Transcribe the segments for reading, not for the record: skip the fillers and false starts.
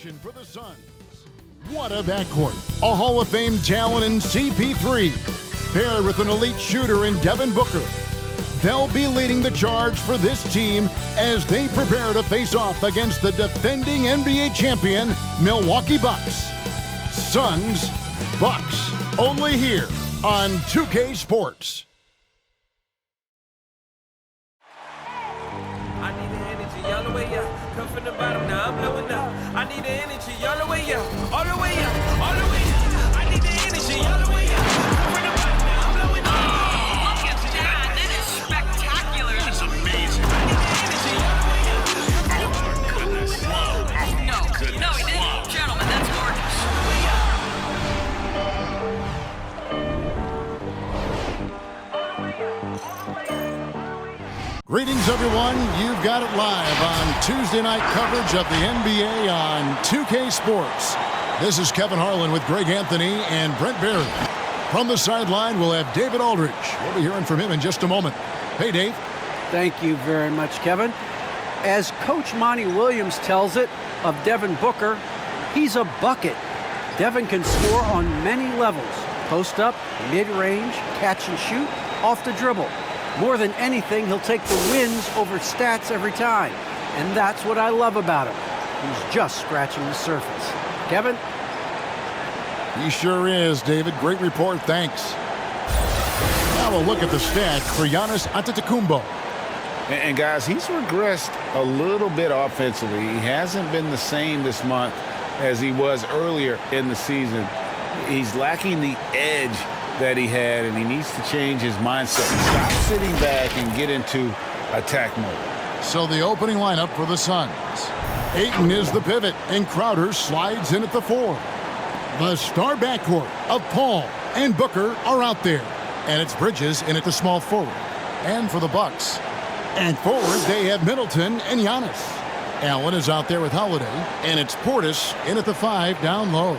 celebration for the Suns. What a backcourt. A Hall of Fame talent in CP3, paired with an elite shooter in Devin Booker. They'll be leading the charge for this team as they prepare to face off against the defending NBA champion, Milwaukee Bucks. Suns, Bucks, only here on 2K Sports. I need the energy all the way up. Come from the bottom, now I'm blowing up. I need the energy all the way up, all the way up, all the way up. I need the energy all the way up. Come from the bottom, now I'm blowing up. Look at that. That is spectacular. That's amazing. I need the energy all the way up. Oh, my goodness. No, he didn't. Gentlemen, that's gorgeous. Greetings, everyone. You've got it live on Tuesday night coverage of the NBA on 2K Sports. This is Kevin Harlan with Greg Anthony and Brent Barry. From the sideline, we'll have David Aldridge. We'll be hearing from him in just a moment. Hey, Dave. Thank you very much, Kevin. As Coach Monty Williams tells it of Devin Booker, he's a bucket. Devin can score on many levels. Post up, mid-range, catch and shoot, off the dribble. More than anything, he'll take the wins over stats every time. And that's what I love about him. He's just scratching the surface. Kevin? He sure is, David. Great report. Thanks. Now we'll look at the stats for Giannis Antetokounmpo. And guys, he's regressed a little bit offensively. He hasn't been the same this month as he was earlier in the season. He's lacking the edge that he had, and he needs to change his mindset. Stop sitting back and get into attack mode. So the opening lineup for the Suns. Ayton is the pivot, and Crowder slides in at the 4. The star backcourt of Paul and Booker are out there. And it's Bridges in at the small forward. And for the Bucks, and forward they have Middleton and Giannis. Allen is out there with Holiday, and it's Portis in at the 5 down low.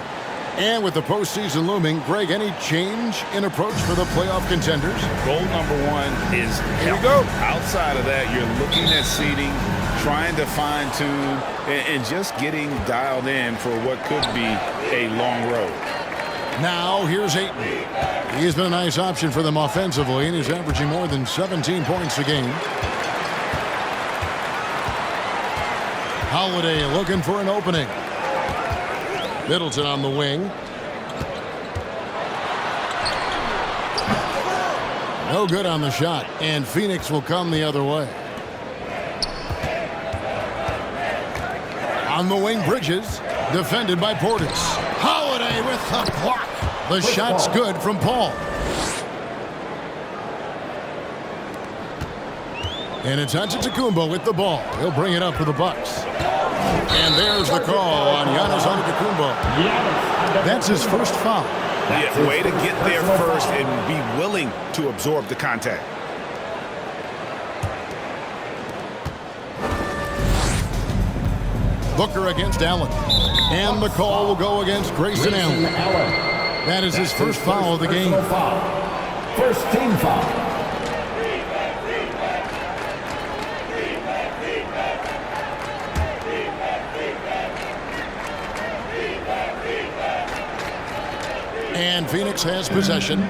And with the postseason looming, Greg, any change in approach for the playoff contenders? Goal number 1 is Here we go. Outside of that, you're looking at seeding, trying to fine-tune, and just getting dialed in for what could be a long road. Now here's Ayton. He has been a nice option for them offensively, and he's averaging more than 17 points a game. Holiday looking for an opening. Middleton on the wing. No good on the shot, and Phoenix will come the other way. On the wing, Bridges, defended by Portis. Holiday with the block. The shot's good from Paul. And it's Antetokounmpo with the ball. He'll bring it up for the Bucks. And there's the call on Giannis Antetokounmpo. That's his first foul. Yeah, way to get there first and be willing to absorb the contact. Booker against Allen. And the call will go against Grayson Allen. That is his first foul of the game. First team foul. And Phoenix has possession.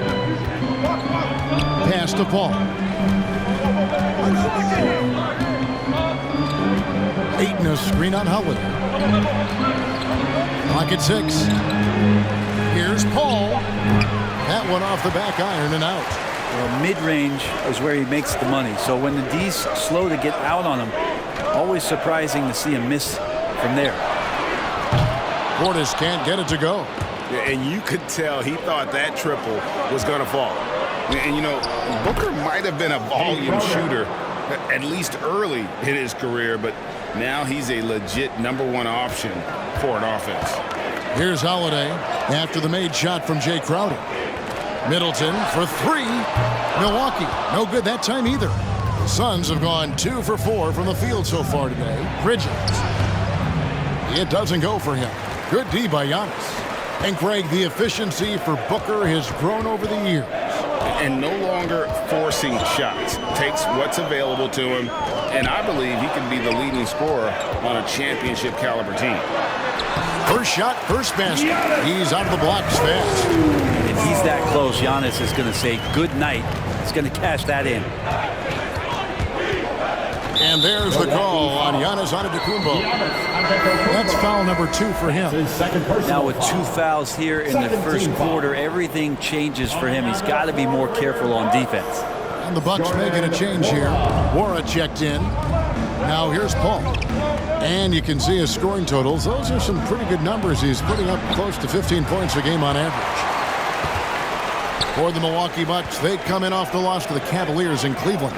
Pass to Paul. Ayton a screen on Holiday. Clock at 6. Here's Paul. That one off the back iron and out. Well, mid-range is where he makes the money. So when the D's slow to get out on him, always surprising to see him miss from there. Portis can't get it to go. And you could tell he thought that triple was going to fall. And, you know, Booker might have been a volume shooter, at least early in his career, but now he's a legit #1 option for an offense. Here's Holiday after the made shot from Jay Crowder. Middleton for 3. Milwaukee, no good that time either. The Suns have gone 2 for 4 from the field so far today. Bridges. It doesn't go for him. Good D by Giannis. And Greg, the efficiency for Booker has grown over the years. And no longer forcing shots. Takes what's available to him, and I believe he can be the leading scorer on a championship caliber team. First shot, first basket. He's out of the blocks fast. If he's that close, Giannis is going to say good night. He's going to cash that in. And there's the call on Giannis Antetokounmpo. That's foul number 2 for him. Now with 2 fouls here in the first quarter, everything changes for him. He's got to be more careful on defense. And the Bucks making a change here. Wara checked in. Now here's Paul. And you can see his scoring totals. Those are some pretty good numbers. He's putting up close to 15 points a game on average. For the Milwaukee Bucks, they come in off the loss to the Cavaliers in Cleveland.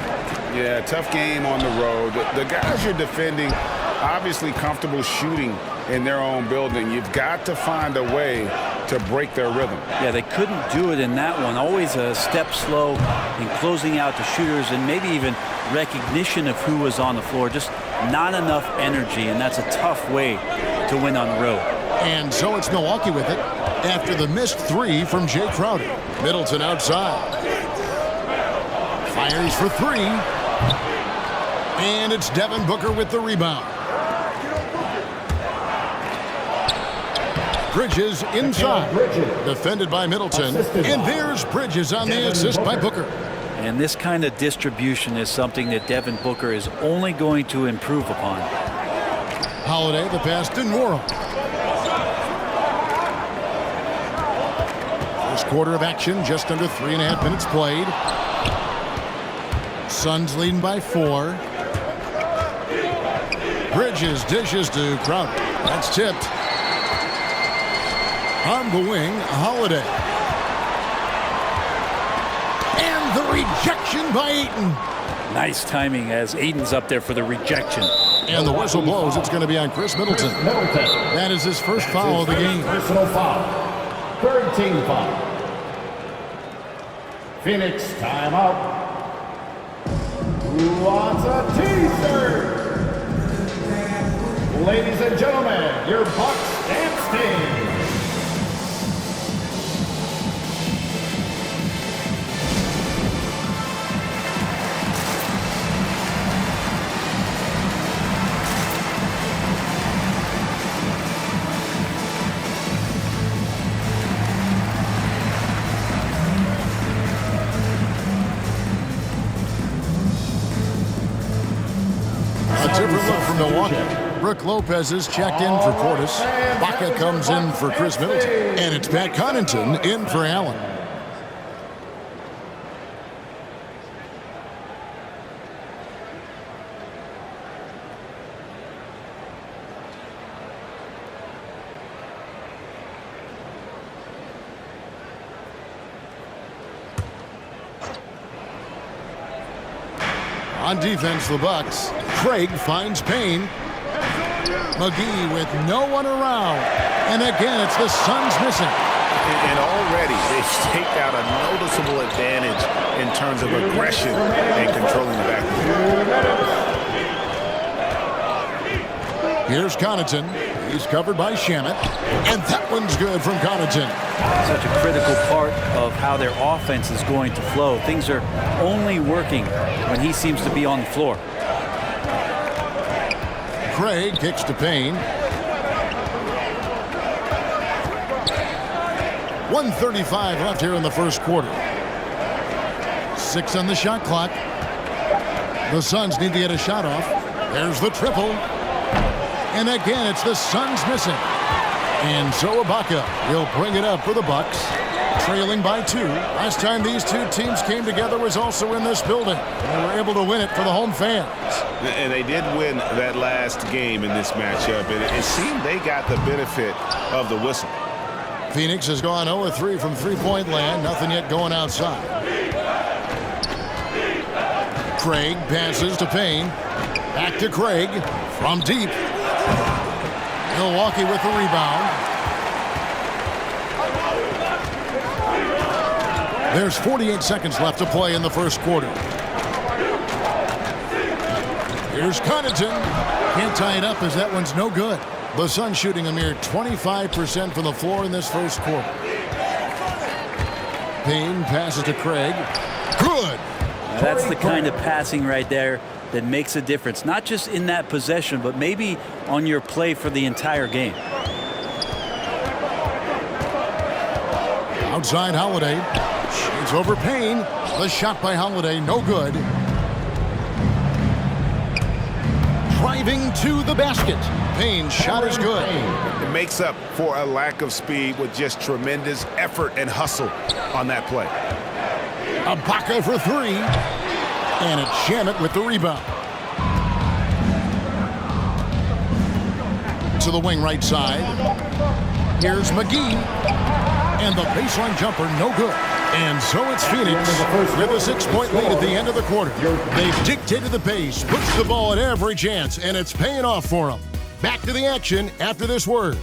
Yeah, tough game on the road. The guys you're defending, obviously comfortable shooting in their own building. You've got to find a way to break their rhythm. Yeah, they couldn't do it in that one. Always a step slow in closing out the shooters and maybe even recognition of who was on the floor. Just not enough energy, and that's a tough way to win on the road. And so it's Milwaukee with it after the missed 3 from Jay Crowder. Middleton outside. Fires for 3. And it's Devin Booker with the rebound. Bridges inside. Defended by Middleton. And there's Bridges on the assist by Booker. And this kind of distribution is something that Devin Booker is only going to improve upon. Holiday, the pass to Nwora. First quarter of action, just under 3.5 minutes played. Suns leading by 4. Bridges dishes to Crowder. That's tipped. On the wing, Holiday. And the rejection by Ayton. Nice timing as Aiden's up there for the rejection. And the whistle blows. It's going to be on Chris Middleton. That is his first foul of the game. Personal foul. Third team foul. Phoenix timeout. Who wants a t-shirt? Ladies and gentlemen, your Bucks dance team. A different look from Milwaukee. Brook Lopez is checked in for Portis. Baca comes in for Chris Middleton. And it's Pat Connaughton in for Allen. On defense, the Bucks. Craig finds Payne. McGee with no one around. And again, it's the Suns missing. And already they've staked out a noticeable advantage in terms of aggression and controlling the backcourt. Here's Connaughton. He's covered by Shamet. And that one's good from Connaughton. Such a critical part of how their offense is going to flow. Things are only working when he seems to be on the floor. Craig kicks to Payne. 1:35 left here in the first quarter. 6 on the shot clock. The Suns need to get a shot off. There's the triple. And again, it's the Suns missing. And so Ibaka will bring it up for the Bucks, trailing by 2. Last time these two teams came together was also in this building. They were able to win it for the home fans. And they did win that last game in this matchup. And it seemed they got the benefit of the whistle. Phoenix has gone 0-3 from three-point land. Nothing yet going outside. Craig passes to Payne. Back to Craig from deep. Milwaukee with the rebound. There's 48 seconds left to play in the first quarter. Here's Connaughton. Can't tie it up as that one's no good. The Suns shooting a mere 25% from the floor in this first quarter. Payne passes to Craig. Good. Now that's the kind of passing right there that makes a difference, not just in that possession, but maybe on your play for the entire game. Outside Holiday. Shades over Payne. The shot by Holiday, no good. Driving to the basket. Payne's shot is good. It makes up for a lack of speed with just tremendous effort and hustle on that play. Ibaka for three. And it's Shamit with the rebound. To the wing right side. Here's McGee. And the baseline jumper, no good. And so it's Phoenix with a 6-point lead at the end of the quarter. They've dictated the pace, pushed the ball at every chance, and it's paying off for them. Back to the action after this word.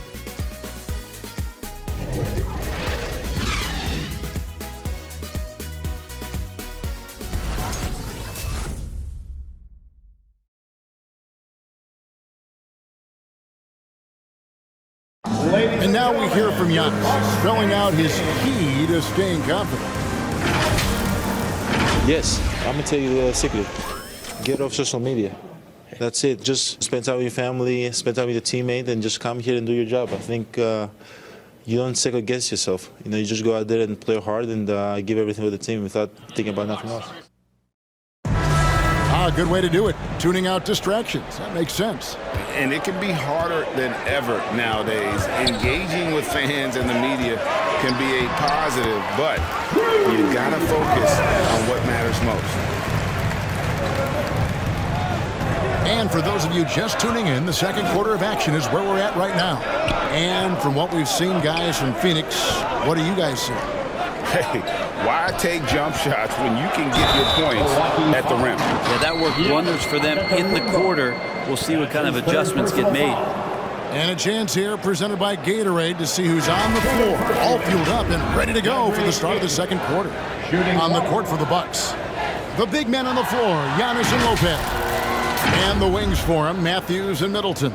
And now we hear from Giannis, spelling out his key to staying confident. Yes, I'm going to tell you the secret. Get off social media. That's it. Just spend time with your family, spend time with your teammate, and just come here and do your job. I think you don't second guess yourself. You just go out there and play hard and give everything for the team without thinking about nothing else. A good way to do it. Tuning out distractions. That makes sense. And it can be harder than ever nowadays. Engaging with fans and the media can be a positive, but you got to focus on what matters most. And for those of you just tuning in, the second quarter of action is where we're at right now. And from what we've seen, guys, from Phoenix, what do you guys see? Hey, why take jump shots when you can get your points at the rim? Yeah, that worked wonders for them in the quarter. We'll see what kind of adjustments get made. And a chance here presented by Gatorade to see who's on the floor, all fueled up and ready to go for the start of the second quarter. On the court for the Bucks, the big men on the floor, Giannis and Lopez. And the wings for him, Matthews and Middleton.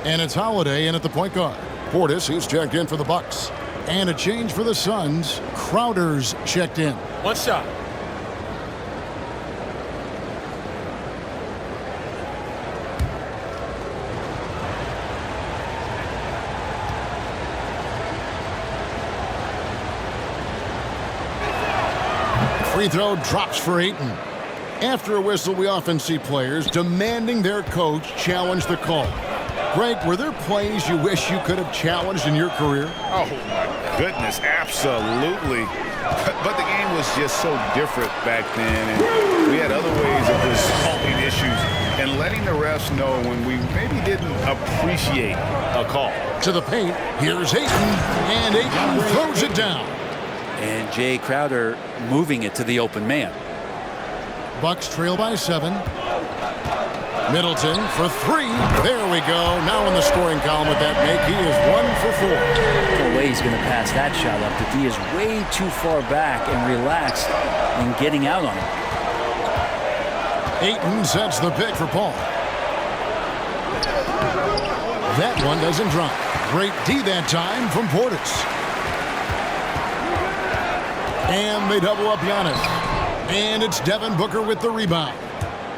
And it's Holiday in at the point guard. Portis, he's checked in for the Bucks. And a change for the Suns. Crowder's checked in. One shot. Free throw drops for Ayton. After a whistle, we often see players demanding their coach challenge the call. Greg, were there plays you wish you could have challenged in your career? Oh, my goodness, absolutely. But the game was just so different back then, and we had other ways of resolving issues and letting the refs know when we maybe didn't appreciate a call. To the paint, here's Ayton, and Ayton throws it down. And Jay Crowder moving it to the open man. Bucks trail by 7. Middleton for 3. There we go. Now in the scoring column with that make, he is 1 for 4. No way he's going to pass that shot up. The D is way too far back and relaxed in getting out on him. Ayton sets the pick for Paul. That one doesn't drop. Great D that time from Portis. And they double up Giannis. And it's Devin Booker with the rebound.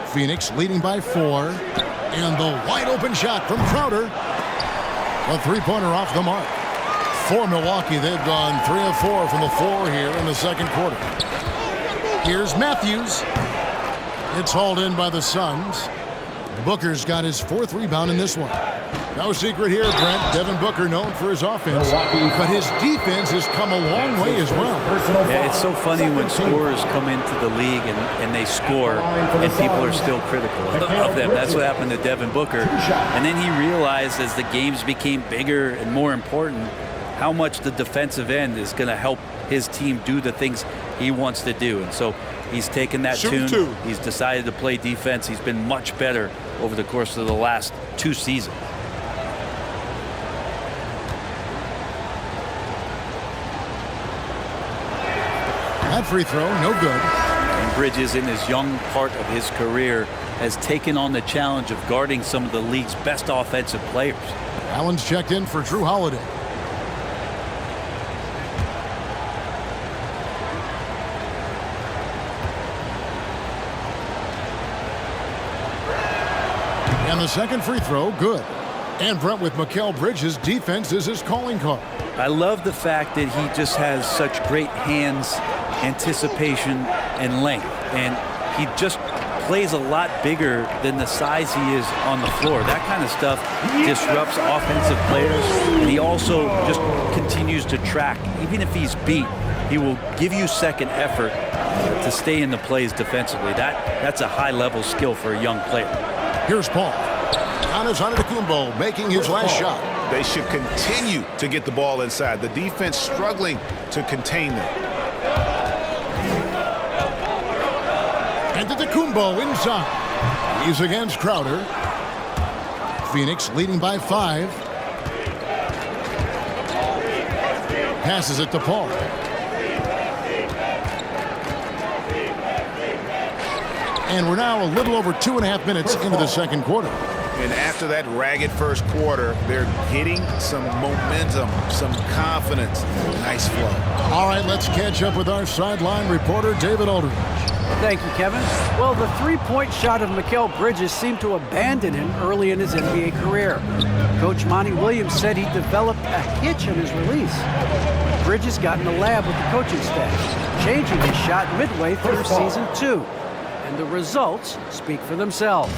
Phoenix leading by 4. And the wide open shot from Crowder. A three-pointer off the mark. For Milwaukee, they've gone 3 of 4 from the floor here in the second quarter. Here's Matthews. It's hauled in by the Suns. Booker's got his 4th rebound in this one. No secret here, Brent. Devin Booker known for his offense, but his defense has come a long way as well. Yeah, it's so funny when scorers come into the league and they score and people are still critical of them. That's what happened to Devin Booker. And then he realized as the games became bigger and more important how much the defensive end is going to help his team do the things he wants to do. And so he's taken that tune. He's decided to play defense. He's been much better over the course of the last 2 seasons. That free throw, no good. And Bridges, in his young part of his career, has taken on the challenge of guarding some of the league's best offensive players. Allen's checked in for Drew Holiday. And the second free throw, good. And Brent, with Mikal Bridges, defense is his calling card. I love the fact that he just has such great hands, anticipation, and length. And he just plays a lot bigger than the size he is on the floor. That kind of stuff disrupts offensive players. And he also just continues to track. Even if he's beat, he will give you second effort to stay in the plays defensively. That's a high-level skill for a young player. Here's Paul. Giannis Antetokounmpo making his last shot. They should continue to get the ball inside. The defense struggling to contain them. Antetokounmpo inside. He's against Crowder. Phoenix leading by 5. Passes it to Paul. And we're now a little over 2.5 minutes into the second quarter. And after that ragged first quarter, they're getting some momentum, some confidence. Nice flow. All right, let's catch up with our sideline reporter, David Aldridge. Thank you, Kevin. Well, the three-point shot of Mikal Bridges seemed to abandon him early in his NBA career. Coach Monty Williams said he developed a hitch in his release. Bridges got in the lab with the coaching staff, changing his shot midway through season 2. And the results speak for themselves.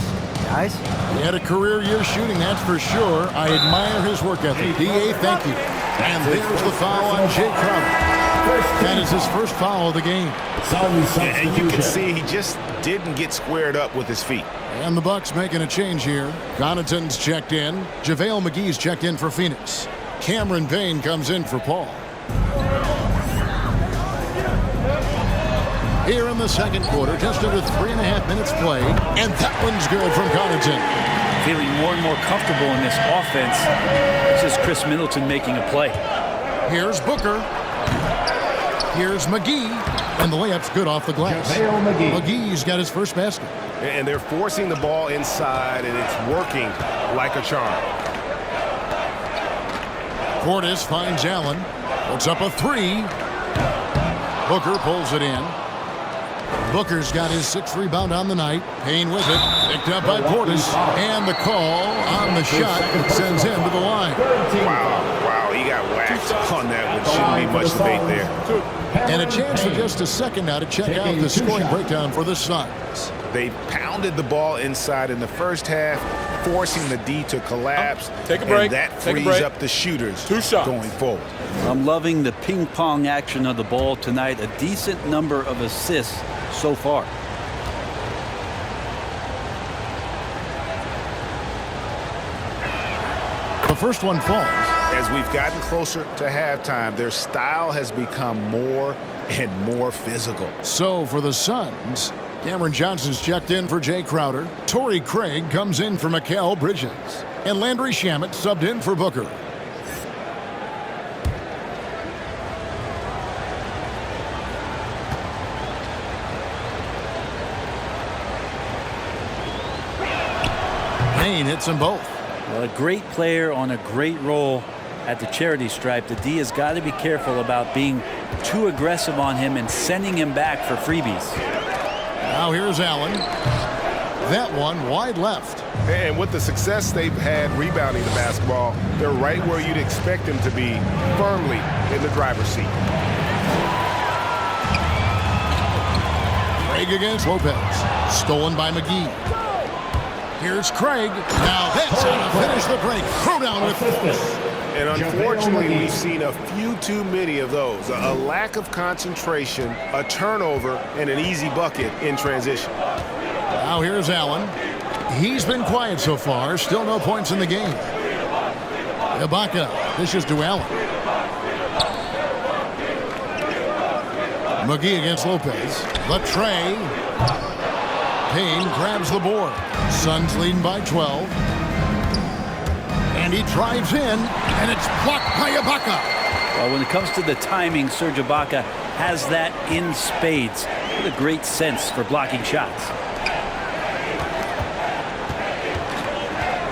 Guys? He had a career year shooting, that's for sure. I admire his work ethic. D.A., thank you. And there's the foul on Jay Crowder. That is his first foul of the game. And you can see he just didn't get squared up with his feet. And the Bucks making a change here. Connaughton's checked in. JaVale McGee's checked in for Phoenix. Cameron Payne comes in for Paul. Here in the second quarter, just under 3.5 minutes played. And that one's good from Connaughton. Feeling more and more comfortable in this offense. This is Chris Middleton making a play. Here's Booker. Here's McGee. And the layup's good off the glass. McGee's got his first basket. And they're forcing the ball inside, and it's working like a charm. Portis finds Allen. Puts up a 3. Booker pulls it in. Booker's got his 6th rebound on the night. Payne with it. Picked up by Portis. And the call on the shot sends him to the line. Wow, he got whacked on that one. Shouldn't be much debate there. And a chance for just a second now to check out the scoring breakdown for the Suns. They pounded the ball inside in the first half, forcing the D to collapse. Take a break. And that frees up the shooters going forward. I'm loving the ping pong action of the ball tonight. A decent number of assists so far. The first one falls. As we've gotten closer to halftime, their style has become more and more physical. So for the Suns, Cameron Johnson's checked in for Jay Crowder. Torrey Craig comes in for Mikal Bridges. And Landry Shamet subbed in for Booker. Payne hits them both. Well, a great player on a great role at the charity stripe. The D has got to be careful about being too aggressive on him and sending him back for freebies. Now here's Allen. That one wide left. And with the success they've had rebounding the basketball, they're right where you'd expect them to be, firmly in the driver's seat. Craig against Lopez. Stolen by McGee. Here's Craig. Now that's how to finish the break. Throw down with And unfortunately, we've seen a few too many of those. A lack of concentration, a turnover, and an easy bucket in transition. Now here's Allen. He's been quiet so far. Still no points in the game. Ibaka dishes to Allen. McGee against Lopez. The tray. Payne grabs the board. Suns leading by 12. And he drives in, and it's blocked by Ibaka. Well, when it comes to the timing, Serge Ibaka has that in spades. What a great sense for blocking shots.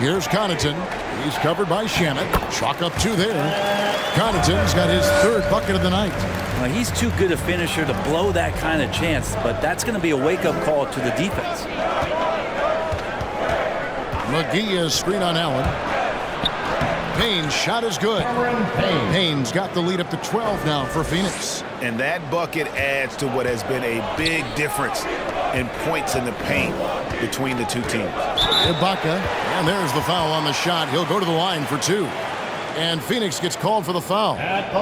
Here's Connaughton. He's covered by Shamet. Chalk up 2 there. Connaughton's got his 3rd bucket of the night. Well, he's too good a finisher to blow that kind of chance, but that's going to be a wake-up call to the defense. McGee is screen on Allen. Payne's shot is good. Payne's got the lead up to 12 now for Phoenix. And that bucket adds to what has been a big difference in points in the paint between the two teams. Ibaka, and there's the foul on the shot. He'll go to the line for 2. And Phoenix gets called for the foul.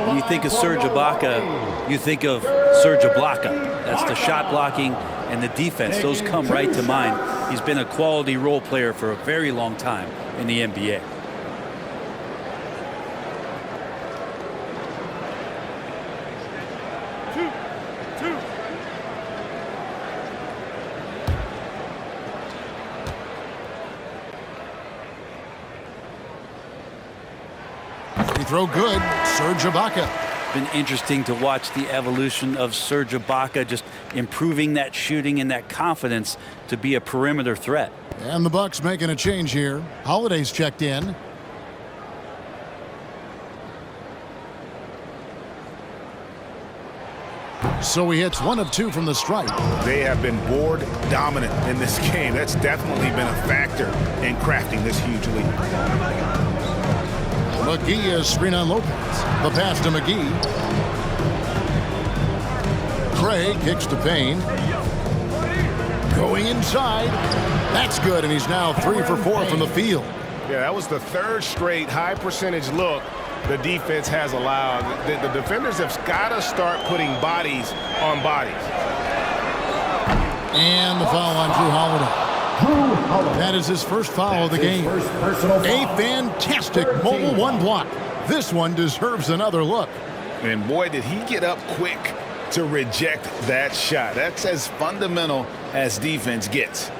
When you think of Serge Ibaka, you think of Serge Ibaka. That's the shot blocking and the defense. Those come right to mind. He's been a quality role player for a very long time in the NBA. Free throw good. Serge Ibaka. Been interesting to watch the evolution of Serge Ibaka, just improving that shooting and that confidence to be a perimeter threat. And the Bucks making a change here. Holiday's checked in. So he hits 1 of 2 from the stripe. They have been board dominant in this game. That's definitely been a factor in crafting this huge lead. McGee is screen on Lopez. The pass to McGee. Craig kicks to Payne. Going inside. That's good, and he's now 3 for 4 from the field. Yeah, that was the 3rd straight high percentage look the defense has allowed. The defenders have got to start putting bodies on bodies. And the foul on Drew Holiday. That is his first foul of the game. A fantastic mobile 1 block. This one deserves another look. And boy, did he get up quick to reject that shot. That's as fundamental as defense gets.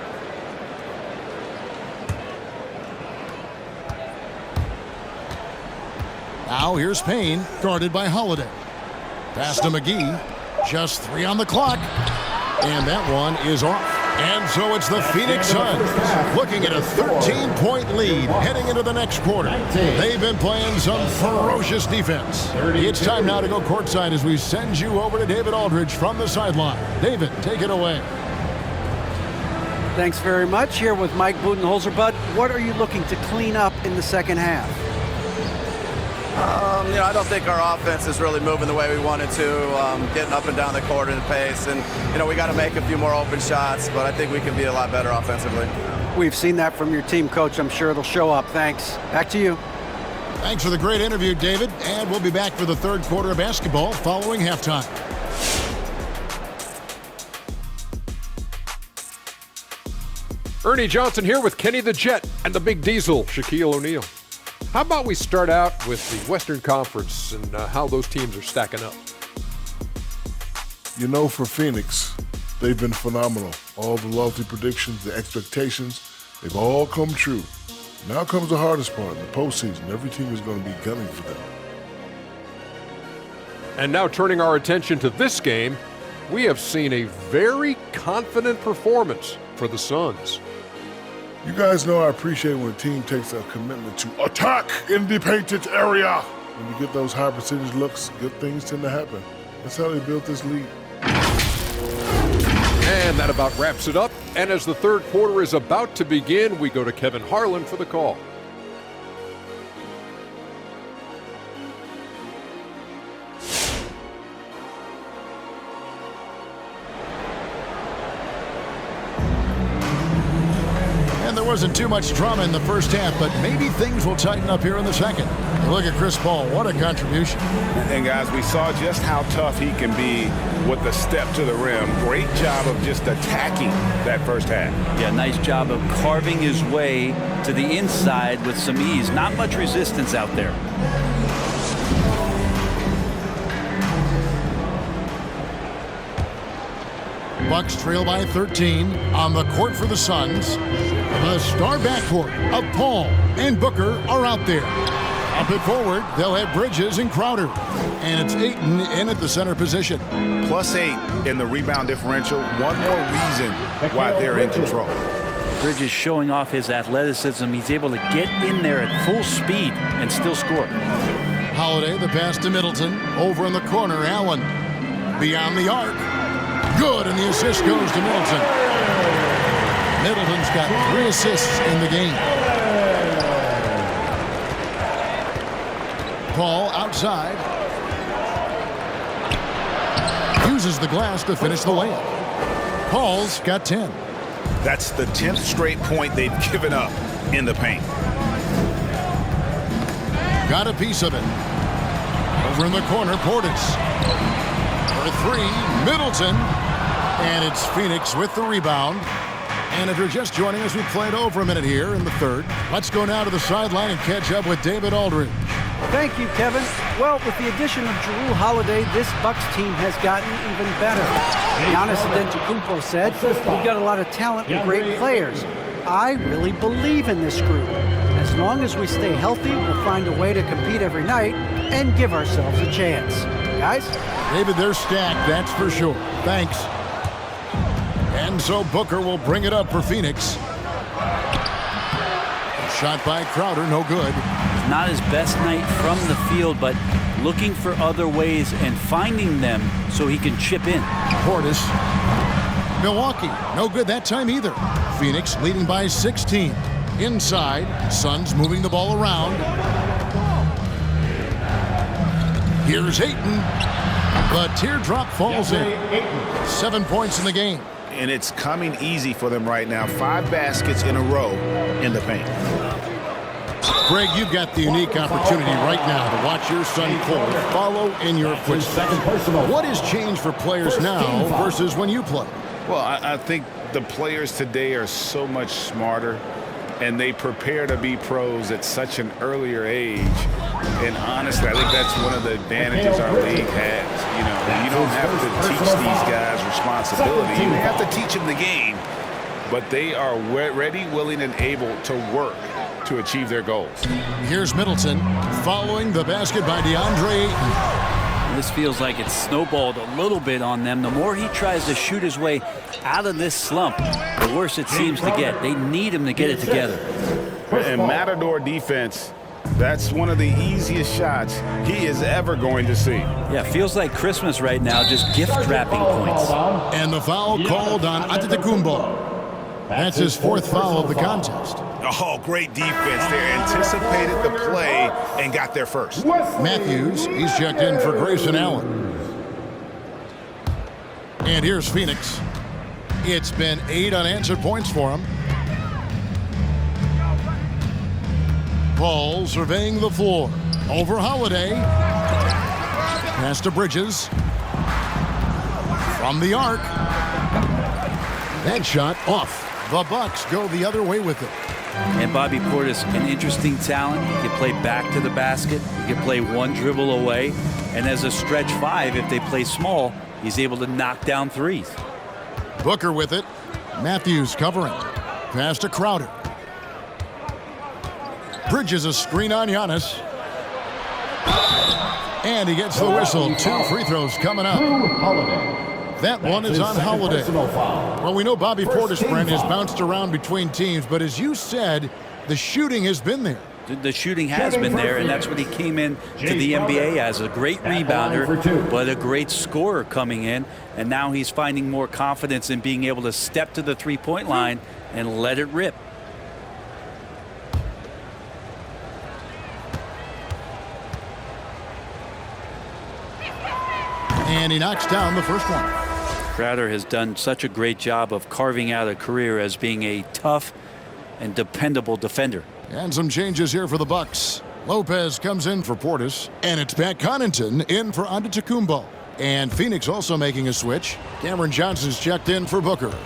Now here's Payne, guarded by Holiday. Pass to McGee. Just 3 on the clock. And that one is off. And so it's the Phoenix Suns looking at a 13-point lead heading into the next quarter. They've been playing some ferocious defense. It's time now to go courtside as we send you over to David Aldridge from the sideline. David, take it away. Thanks very much. Here with Mike Budenholzer. Bud, what are you looking to clean up in the second half? I don't think our offense is really moving the way we wanted to, getting up and down the court in the pace. And, we got to make a few more open shots, but I think we can be a lot better offensively. We've seen that from your team, Coach. I'm sure it'll show up. Thanks. Back to you. Thanks for the great interview, David. And we'll be back for the 3rd quarter of basketball following halftime. Ernie Johnson here with Kenny the Jet and the Big Diesel, Shaquille O'Neal. How about we start out with the Western Conference and how those teams are stacking up? For Phoenix, they've been phenomenal. All the lofty predictions, the expectations, they've all come true. Now comes the hardest part, the postseason. Every team is going to be gunning for them. And now turning our attention to this game, we have seen a very confident performance for the Suns. You guys know I appreciate when a team takes a commitment to attack in the painted area. When you get those high percentage looks, good things tend to happen. That's how they built this league. And that about wraps it up. And as the 3rd quarter is about to begin, we go to Kevin Harlan for the call. There wasn't too much drama in the first half, but maybe things will tighten up here in the second. Look at Chris Paul. What a contribution. And guys, we saw just how tough he can be with the step to the rim. Great job of just attacking that first half. Yeah, nice job of carving his way to the inside with some ease. Not much resistance out there. Bucks trail by 13 on the court for the Suns. The star backcourt of Paul and Booker are out there. Up and forward, they'll have Bridges and Crowder. And it's Ayton in at the center position. +8 in the rebound differential. One more reason why they're in control. Bridges showing off his athleticism. He's able to get in there at full speed and still score. Holiday, the pass to Middleton. Over in the corner, Allen. Beyond the arc. Good, and the assist goes to Middleton. Middleton's got 3 assists in the game. Paul outside. Uses the glass to finish the layup. Paul's got 10. That's the 10th straight point they've given up in the paint. Got a piece of it. Over in the corner, Portis. For three, Middleton. And it's Phoenix with the rebound. And if you're just joining us, we played over a minute here in the third. Let's go now to the sideline and catch up with David Aldridge. Thank you, Kevin. Well, with the addition of Jrue Holiday, this Bucks team has gotten even better. Giannis Antetokounmpo said, "We've got a lot of talent and great players. I really believe in this group. As long as we stay healthy, we'll find a way to compete every night and give ourselves a chance." Guys? David, they're stacked, that's for sure. Thanks. And so Booker will bring it up for Phoenix. Shot by Crowder, no good. Not his best night from the field, but looking for other ways and finding them so he can chip in. Portis. Milwaukee, no good that time either. Phoenix leading by 16. Inside, Suns moving the ball around. Here's Ayton. The teardrop falls in. 7 points in the game. And it's coming easy for them right now. 5 baskets in a row in the paint. Greg, you've got the unique opportunity right now to watch your son Cole follow in your footsteps. What has changed for players now versus when you played? Well, I think the players today are so much smarter, and they prepare to be pros at such an earlier age. And honestly, I think that's one of the advantages our league has. You know, you don't have to teach these guys responsibility. You have to teach them the game, but they are ready, willing, and able to work to achieve their goals. Here's Middleton following the basket by DeAndre Ayton. This feels like it's snowballed a little bit on them. The more he tries to shoot his way out of this slump, the worse it seems to get. They need him to get it together. And Matador defense, that's one of the easiest shots he is ever going to see. Yeah, feels like Christmas right now, just gift wrapping points. And the foul called on Antetokounmpo. That's his 4th foul of the contest. Oh, great defense there. Anticipated the play and got there first. Matthews, he's checked in for Grayson Allen. And here's Phoenix. It's been 8 unanswered points for him. Paul surveying the floor. Over Holiday. Pass to Bridges. From the arc. That shot off. The Bucks go the other way with it. And Bobby Portis, an interesting talent. He can play back to the basket. He can play one dribble away. And as a stretch 5, if they play small, he's able to knock down threes. Booker with it. Matthews covering. Pass to Crowder. Bridges a screen on Giannis. And he gets the whistle. 2 free throws coming up. That one is on Holiday. Well, we know Bobby Portis, Brent, has bounced around between teams, but as you said, the shooting has been there. The shooting has been there, and that's what he came in to the NBA as, a great rebounder, but a great scorer coming in, and now he's finding more confidence in being able to step to the three-point line and let it rip. And he knocks down the first one. Crowder has done such a great job of carving out a career as being a tough and dependable defender. And some changes here for the Bucks. Lopez comes in for Portis, and it's Pat Connaughton in for Antetokounmpo. And Phoenix also making a switch. Cameron Johnson's checked in for Booker.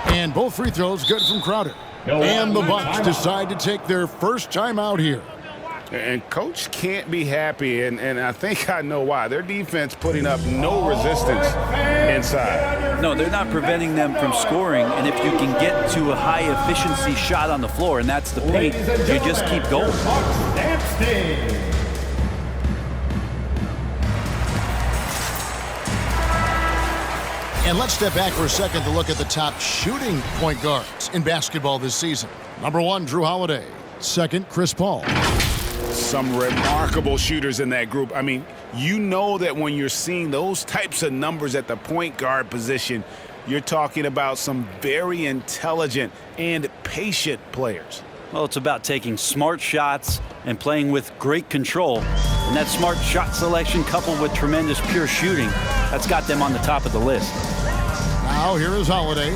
And both free throws good from Crowder. And the Bucks decide to take their first time out here. And Coach can't be happy, and I think I know why. Their defense putting up no resistance inside. No, they're not preventing them from scoring, and if you can get to a high-efficiency shot on the floor, and that's the paint, you just keep going. And let's step back for a second to look at the top shooting point guards in basketball this season. Number 1, Jrue Holiday. 2nd, Chris Paul. Some remarkable shooters in that group. I mean, you know that when you're seeing those types of numbers at the point guard position, you're talking about some very intelligent and patient players. Well, it's about taking smart shots and playing with great control. And that smart shot selection coupled with tremendous pure shooting, that's got them on the top of the list. Now here is Holiday.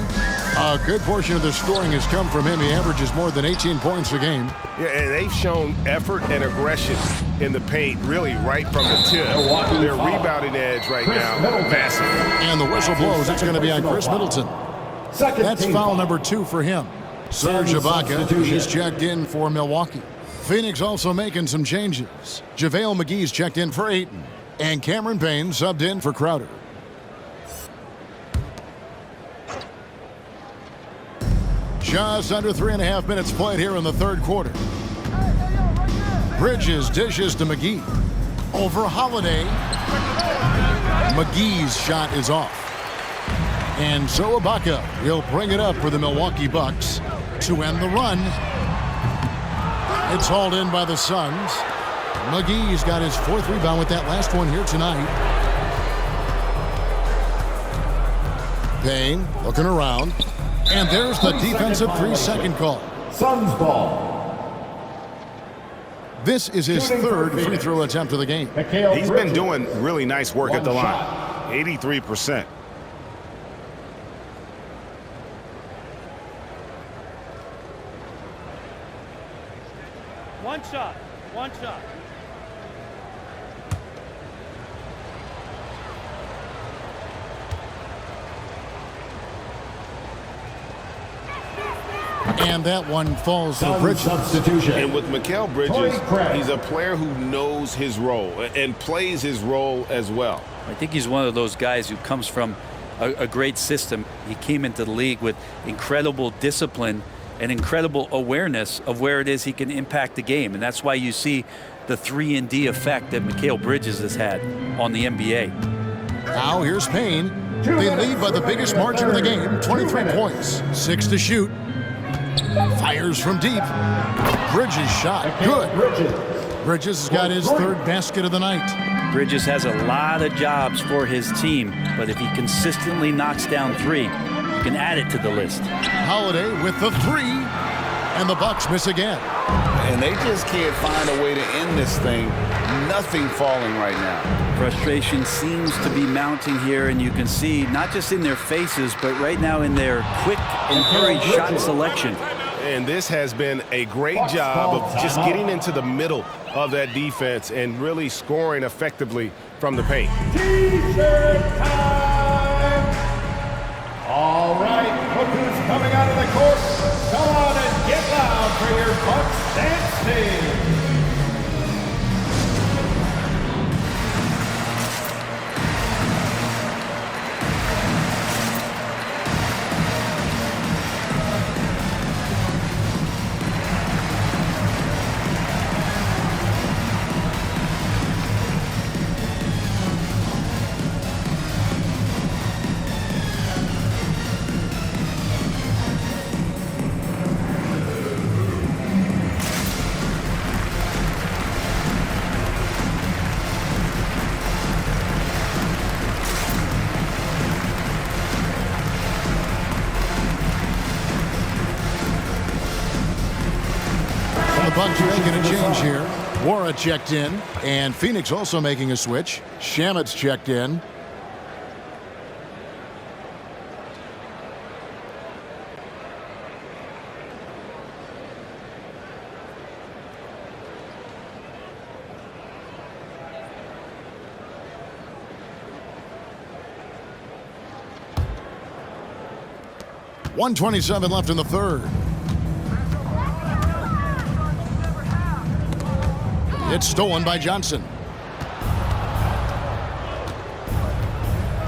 A good portion of the scoring has come from him. He averages more than 18 points a game. Yeah, and they've shown effort and aggression in the paint, really right from the tip. Their rebounding edge right now, massive. And the whistle blows. It's going to be on Chris Middleton. That's foul number 2 for him. Serge Ibaka, he's checked in for Milwaukee. Phoenix also making some changes. JaVale McGee's checked in for Ayton. And Cameron Payne subbed in for Crowder. Just under 3.5 minutes played here in the third quarter. Bridges dishes to McGee. Over Holiday. McGee's shot is off. And so Ibaka will bring it up for the Milwaukee Bucks to end the run. It's hauled in by the Suns. McGee's got his 4th rebound with that last one here tonight. Payne looking around. And there's the defensive 3-second call. Suns ball. This is his 3rd free throw attempt of the game. He's been doing really nice work at the line. 83%. One shot. And that one falls for Bridges. Substitution. And with Mikal Bridges, he's a player who knows his role and plays his role as well. I think he's one of those guys who comes from a great system. He came into the league with incredible discipline and incredible awareness of where it is he can impact the game. And that's why you see the 3-and-D effect that Mikal Bridges has had on the NBA. Now here's Payne. They lead by the biggest margin of the game, 23 points, 6 to shoot. Fires from deep. Bridges shot. Good. Bridges has got his 3rd basket of the night. Bridges has a lot of jobs for his team, but if he consistently knocks down 3, you can add it to the list. Holiday with the 3, and the Bucks miss again. And they just can't find a way to end this thing. Nothing falling right now. Frustration seems to be mounting here, and you can see not just in their faces, but right now in their quick and hurried shot selection. And this has been a great job of just getting into the middle of that defense and really scoring effectively from the paint. T-shirt time. All right, look who's coming out of the court. Come on and get loud for your Bucks dance team. Bucks making a change here. Wara checked in, and Phoenix also making a switch. Shamet's checked in. .127 left in the third. It's stolen by Johnson.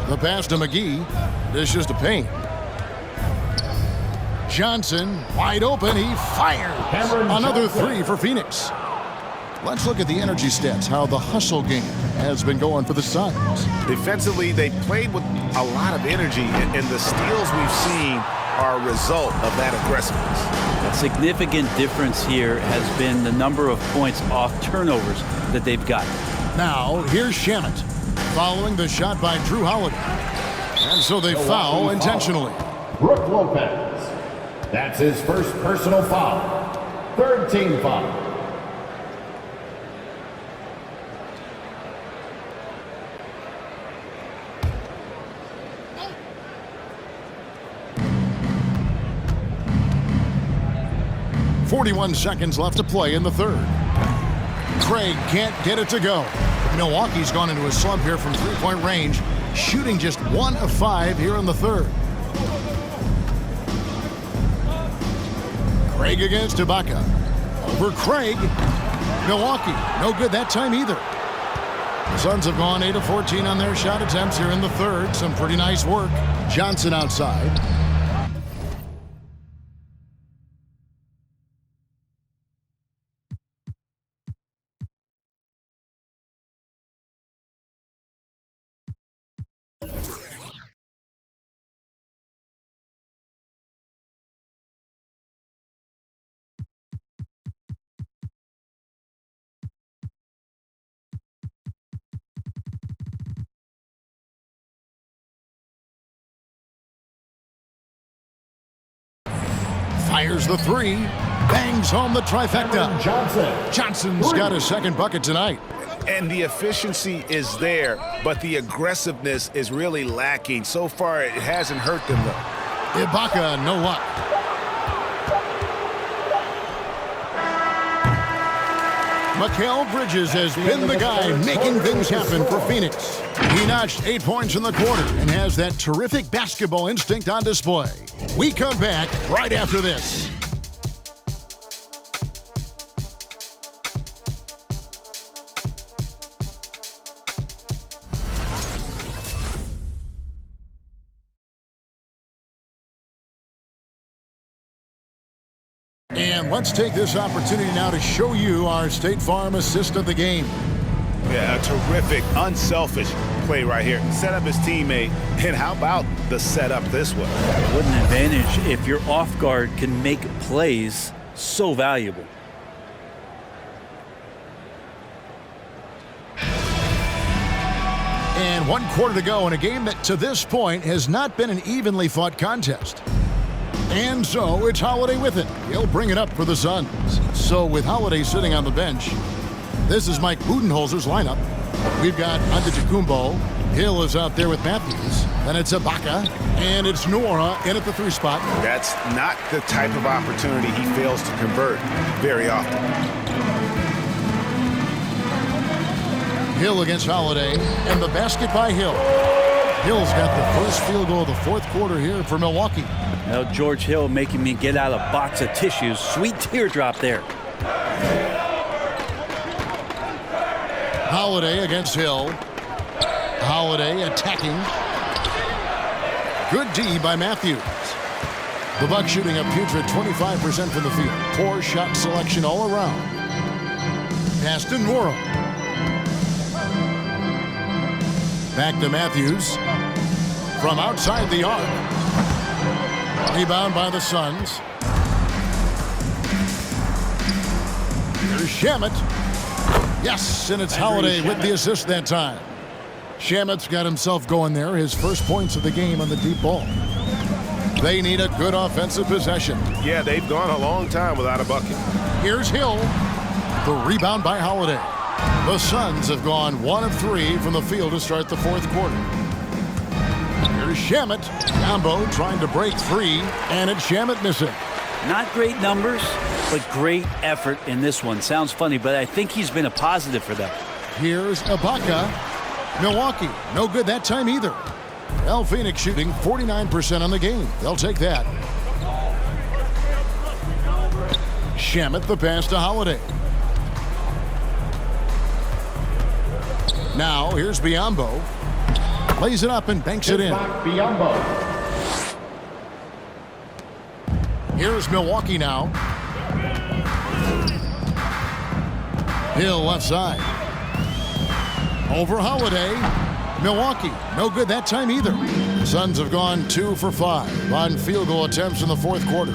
The pass to McGee. Dishes to Payne. Johnson wide open. He fires. Another 3 for Phoenix. Let's look at the energy stats, how the hustle game has been going for the Suns. Defensively, they played with a lot of energy, and the steals we've seen are a result of that aggressiveness. A significant difference here has been the number of points off turnovers that they've got. Now, here's Shamet, following the shot by Drew Holiday. And so they foul intentionally. Brook Lopez. That's his first personal foul. Third team foul. Seconds left to play in the third. Craig can't get it to go. Milwaukee's gone into a slump here from three-point range, shooting just 1 of 5 here in the third. Craig against Ibaka. Over Craig. Milwaukee, no good that time either. The Suns have gone 8 of 14 on their shot attempts here in the third. Some pretty nice work. Johnson outside. Fires the three. Bangs home the trifecta. Johnson's got his second bucket tonight. And the efficiency is there, but the aggressiveness is really lacking. So far, it hasn't hurt them, though. Ibaka, no luck. Mikal Bridges has been the guy making things happen for Phoenix. He notched 8 points in the quarter and has that terrific basketball instinct on display. We come back right after this. And let's take this opportunity now to show you our State Farm assist of the game. Yeah, a terrific, unselfish play right here. Set up his teammate, and how about the setup this way? What an advantage if your off guard can make plays so valuable. And 1 quarter to go in a game that to this point has not been an evenly fought contest. And so it's Holiday with it. He'll bring it up for the Suns. So with Holiday sitting on the bench, this is Mike Budenholzer's lineup. We've got Antetokounmpo. Hill is out there with Matthews. Then it's Ibaka. And it's Noura in at the 3 spot. That's not the type of opportunity he fails to convert very often. Hill against Holiday. And the basket by Hill. Hill's got the first field goal of the fourth quarter here for Milwaukee. Now George Hill making me get out a box of tissues. Sweet teardrop there. Holiday against Hill. Holiday attacking. Good D by Matthews. The Bucks shooting a putrid 25% from the field. Poor shot selection all around. Pass to Noura. Back to Matthews. From outside the arc. Rebound by the Suns. Here's Shamet. Yes, and it's Holiday with the assist that time. Shamet's got himself going there. His first points of the game on the deep ball. They need a good offensive possession. Yeah, they've gone a long time without a bucket. Here's Hill. The rebound by Holiday. The Suns have gone 1 of 3 from the field to start the fourth quarter. Here's Shamet. Combo trying to break free, and it's Shamet missing. Not great numbers, but great effort in this one. Sounds funny, but I think he's been a positive for them. Here's Ibaka. Milwaukee, no good that time either. Well, Phoenix shooting 49% on the game. They'll take that. Shamet the pass to Holiday. Now, here's Biyombo. Lays it up and banks it in. Biyombo. Here's Milwaukee now. Hill left side. Over Holiday. Milwaukee, no good that time either. Suns have gone 2 for 5 on field goal attempts in the fourth quarter.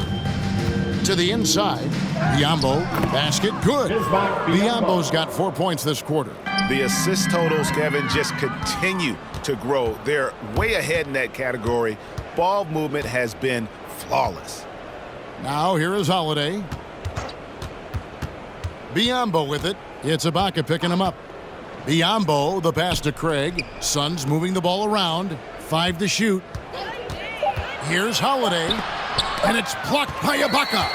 To the inside. Biyombo, basket, good. Biyombo's got 4 points this quarter. The assist totals, Kevin, just continue to grow. They're way ahead in that category. Ball movement has been flawless. Now here is Holiday. Biombo with it. It's Ibaka picking him up. Biombo, the pass to Craig. Suns moving the ball around. 5 to shoot. Here's Holiday. And it's blocked by Ibaka.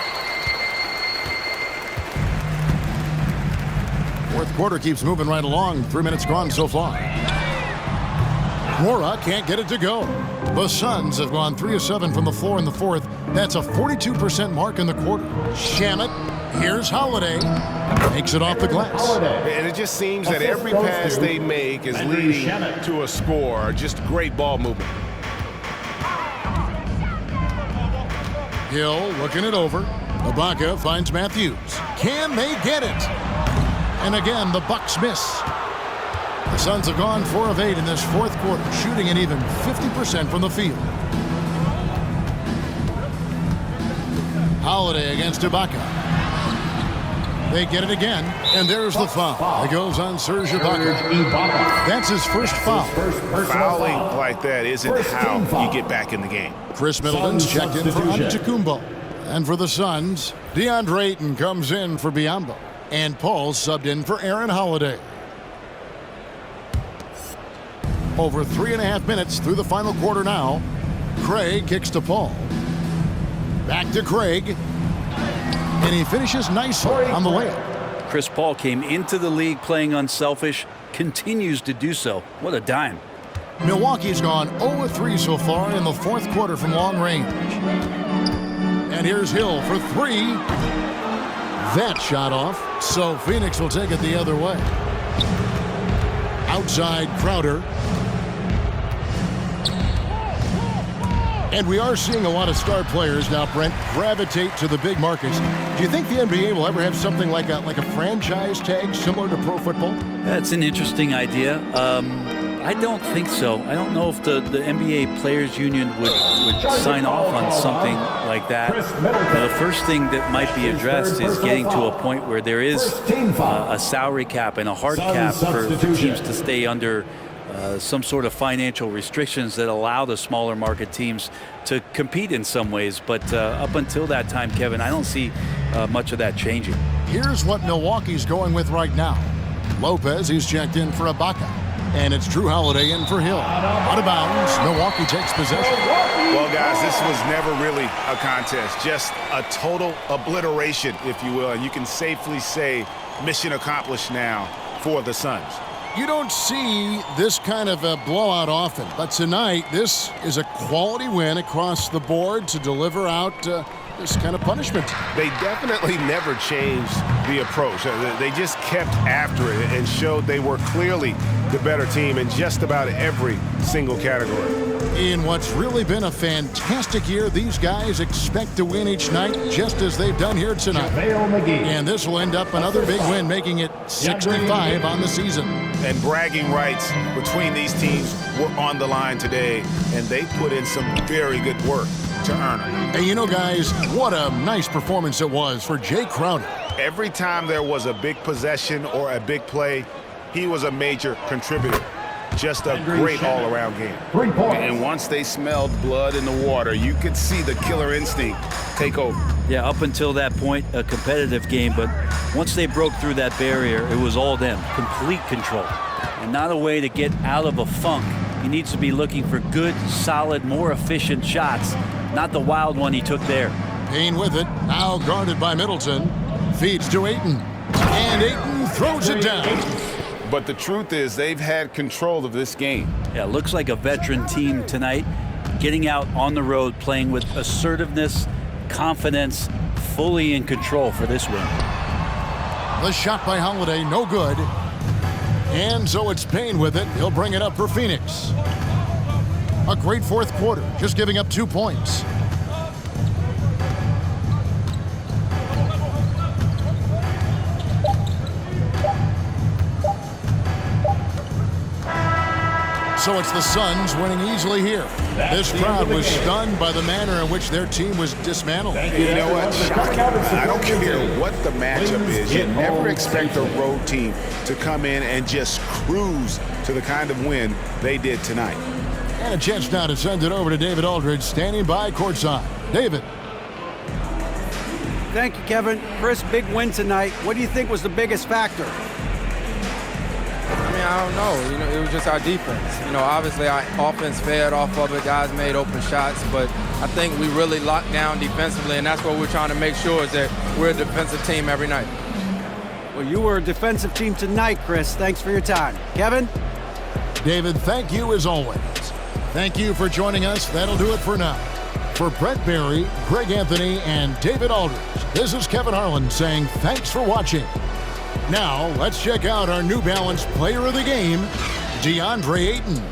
Fourth quarter keeps moving right along. 3 minutes gone so far. Mora can't get it to go. The Suns have gone 3 of 7 from the floor in the fourth. That's a 42% mark in the quarter. Shamet. Here's Holiday. Makes it off the glass. And it just seems that every pass they make is leading to a score. Just great ball movement. Hill looking it over. Ibaka finds Matthews. Can they get it? And again, the Bucks miss. The Suns have gone 4 of 8 in this fourth quarter, shooting an even 50% from the field. Holiday against Ibaka. They get it again, and there's the foul. It goes on Serge Ibaka. That's his first foul. Fouling like that isn't how you get back in the game. Chris Middleton's checked in for Antetokounmpo. And for the Suns, DeAndre Ayton comes in for Biombo. And Paul subbed in for Aaron Holiday. Over 3.5 minutes through the final quarter now. Craig kicks to Paul. Back to Craig. And he finishes nicely on the layup. Chris Paul came into the league playing unselfish, continues to do so. What a dime. Milwaukee's gone 0-3 so far in the fourth quarter from long range. And here's Hill for 3. That shot off, so Phoenix will take it the other way. Outside Crowder. And we are seeing a lot of star players now, Brent, gravitate to the big markets. Do you think the NBA will ever have something like a franchise tag similar to pro football? That's an interesting idea. I don't think so. I don't know if the NBA Players Union would sign off on something like that. The first thing that might be addressed is getting to a point where there is a salary cap and a hard cap for teams to stay under some sort of financial restrictions that allow the smaller market teams to compete in some ways. But up until that time, Kevin, I don't see much of that changing. Here's what Milwaukee's going with right now. Lopez, he's checked in for Ibaka. And it's Drew Holiday in for Hill. Out of bounds, Milwaukee takes possession. Well, guys, this was never really a contest. Just a total obliteration, if you will. And you can safely say mission accomplished now for the Suns. You don't see this kind of a blowout often, but tonight this is a quality win across the board to deliver out this kind of punishment. They definitely never changed the approach. They just kept after it and showed they were clearly the better team in just about every single category. In what's really been a fantastic year, these guys expect to win each night just as they've done here tonight. And this will end up another big win, making it 65 on the season. And bragging rights between these teams were on the line today, and they put in some very good work to earn it. Hey, you know, guys, what a nice performance it was for Jay Crowder. Every time there was a big possession or a big play, he was a major contributor. Just a great all-around game. And once they smelled blood in the water, you could see the killer instinct take over. Yeah, up until that point, a competitive game, but once they broke through that barrier, it was all them, complete control. And not a way to get out of a funk. He needs to be looking for good, solid, more efficient shots, not the wild one he took there. Payne with it, now guarded by Middleton. Feeds to Ayton, and Ayton throws it down. But the truth is they've had control of this game. Yeah, looks like a veteran team tonight, getting out on the road, playing with assertiveness, confidence, fully in control for this win. The shot by Holiday, no good. And so it's Payne with it. He'll bring it up for Phoenix. A great fourth quarter, just giving up 2 points. So it's the Suns winning easily here. This crowd was stunned by the manner in which their team was dismantled. You know what? Shocking. I don't care what the matchup is. You never expect a road team to come in and just cruise to the kind of win they did tonight. And a chance now to send it over to David Aldridge, standing by courtside. David. Thank you, Kevin. Chris, big win tonight. What do you think was the biggest factor? I mean, I don't know. It was just our defense. Obviously our offense fed off of it. Guys made open shots, but I think we really locked down defensively, and that's what we're trying to make sure is that we're a defensive team every night. Well, you were a defensive team tonight, Chris. Thanks for your time. Kevin? David, thank you as always. Thank you for joining us. That'll do it for now. For Brett Barry, Greg Anthony, and David Aldridge, this is Kevin Harlan saying thanks for watching. Now, let's check out our New Balance Player of the Game, DeAndre Ayton.